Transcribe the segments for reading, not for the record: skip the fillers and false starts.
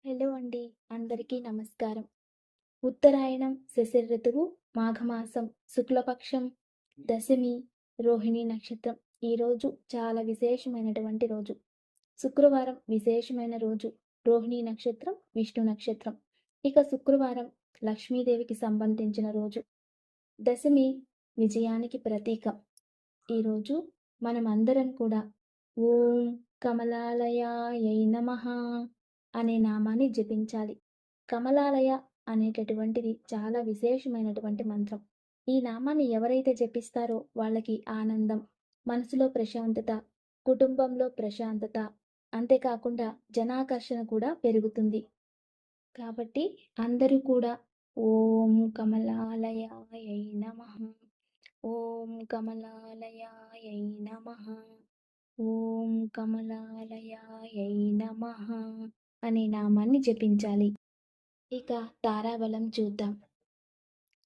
Hello అండి. అందరికీ నమస్కారం. ఉత్తరాయణం శిశిర ఋతువు మాఘమాసం శుక్లపక్షం దశమి రోహిణి నక్షత్రం. ఈరోజు చాలా విశేషమైనటువంటి రోజు. శుక్రవారం విశేషమైన రోజు. రోహిణి నక్షత్రం విష్ణు నక్షత్రం. ఇక శుక్రవారం లక్ష్మీదేవికి సంబంధించిన రోజు. దశమి విజయానికి ప్రతీక. ఈరోజు మనమందరం కూడా ఓం కమలాలయాయై నమః అనే నామాన్ని జపించాలి. కమలాలయ అనేటటువంటిది చాలా విశేషమైనటువంటి మంత్రం. ఈ నామాన్ని ఎవరైతే జపిస్తారో వాళ్ళకి ఆనందం, మనసులో ప్రశాంతత, కుటుంబంలో ప్రశాంతత, అంతేకాకుండా జనాకర్షణ కూడా పెరుగుతుంది. కాబట్టి అందరూ కూడా ఓం కమలాలయాయై నమః, ఓం కమలాలయాయై నమః, ఓం కమలాలయాయై నమః అనే నామాన్ని జపించాలి. ఇక తారాబలం చూద్దాం.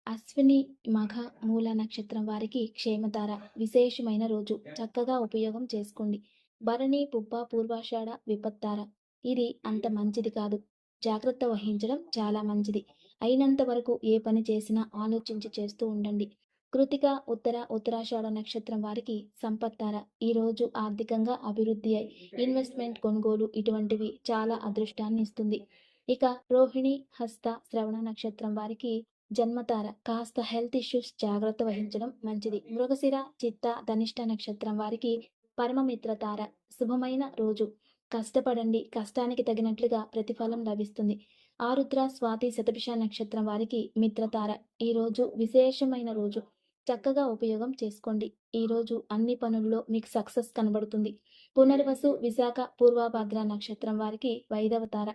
అశ్విని మఘ మూల నక్షత్రం వారికి క్షేమతార విశేషమైన రోజు. చక్కగా ఉపయోగం చేసుకోండి. భరణి పుబ్బ పూర్వాషాఢ విపత్తార ఇది అంత మంచిది కాదు. జాగ్రత్త వహించడం చాలా మంచిది. అయినంత వరకు ఏ పని చేసినా ఆలోచించి చేస్తూ ఉండండి. కృతిక ఉత్తర ఉత్తరాషాఢ నక్షత్రం వారికి సంపత్తార ఈరోజు ఆర్థికంగా అభివృద్ధి అయి ఇన్వెస్ట్మెంట్ కొనుగోలు ఇటువంటివి చాలా అదృష్టాన్ని ఇస్తుంది. ఇక రోహిణి హస్త శ్రవణ నక్షత్రం వారికి జన్మతార కాస్త హెల్త్ ఇష్యూస్ జాగ్రత్త వహించడం మంచిది. మృగశిర చిత్త ధనిష్ట నక్షత్రం వారికి పరమమిత్ర తార శుభమైన రోజు. కష్టపడండి, కష్టానికి తగినట్లుగా ప్రతిఫలం లభిస్తుంది. ఆరుద్ర స్వాతి శతభిష నక్షత్రం వారికి మిత్రతార ఈరోజు విశేషమైన రోజు. చక్కగా ఉపయోగం చేసుకోండి. ఈరోజు అన్ని పనుల్లో మీకు సక్సెస్ కనబడుతుంది. పునర్వసు విశాఖ పూర్వభద్ర నక్షత్రం వారికి వైదవతార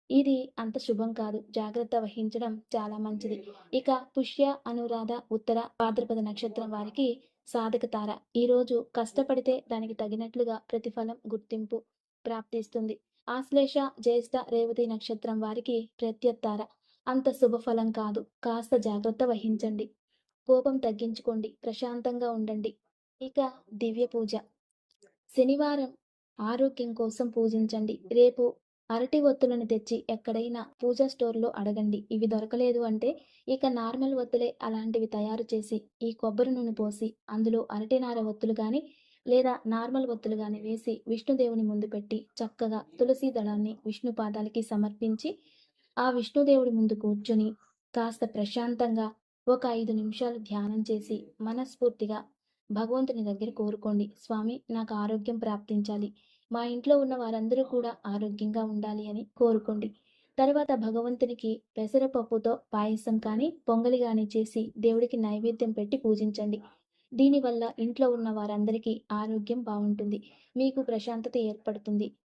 ఇది అంత శుభం కాదు. జాగ్రత్త వహించడం చాలా మంచిది. ఇక పుష్య అనురాధ ఉత్తర భాద్రపద నక్షత్రం వారికి సాధక తార ఈరోజు కష్టపడితే దానికి తగినట్లుగా ప్రతిఫలం గుర్తింపు ప్రాప్తిస్తుంది. ఆశ్లేష జ్యేష్ఠ రేవతి నక్షత్రం వారికి ప్రత్యత్తార అంత శుభఫలం కాదు. కాస్త జాగ్రత్త వహించండి. కోపం తగ్గించుకోండి. ప్రశాంతంగా ఉండండి. ఇక దివ్య పూజ. శనివారం ఆరోగ్యం కోసం పూజించండి. రేపు అరటి ఒత్తులను తెచ్చి ఎక్కడైనా పూజా స్టోర్లో అడగండి. ఇవి దొరకలేదు అంటే ఇక నార్మల్ ఒత్తులే అలాంటివి తయారు చేసి ఈ కొబ్బరి నూనె పోసి అందులో అరటినార ఒత్తులు కానీ లేదా నార్మల్ ఒత్తులు కానీ వేసి విష్ణుదేవుని ముందు పెట్టి చక్కగా తులసి దళాన్ని విష్ణు పాదాలకి సమర్పించి ఆ విష్ణుదేవుడి ముందు కూర్చొని కాస్త ప్రశాంతంగా ఒక 5 నిమిషాలు ధ్యానం చేసి మనస్ఫూర్తిగా భగవంతుని దగ్గర కోరుకోండి. స్వామి నాకు ఆరోగ్యం ప్రాప్తించాలి, మా ఇంట్లో ఉన్న వారందరూ కూడా ఆరోగ్యంగా ఉండాలి అని కోరుకోండి. తర్వాత భగవంతునికి పెసరపప్పుతో పాయసం కానీ పొంగలి కానీ చేసి దేవుడికి నైవేద్యం పెట్టి పూజించండి. దీనివల్ల ఇంట్లో ఉన్న వారందరికీ ఆరోగ్యం బాగుంటుంది. మీకు ప్రశాంతత ఏర్పడుతుంది.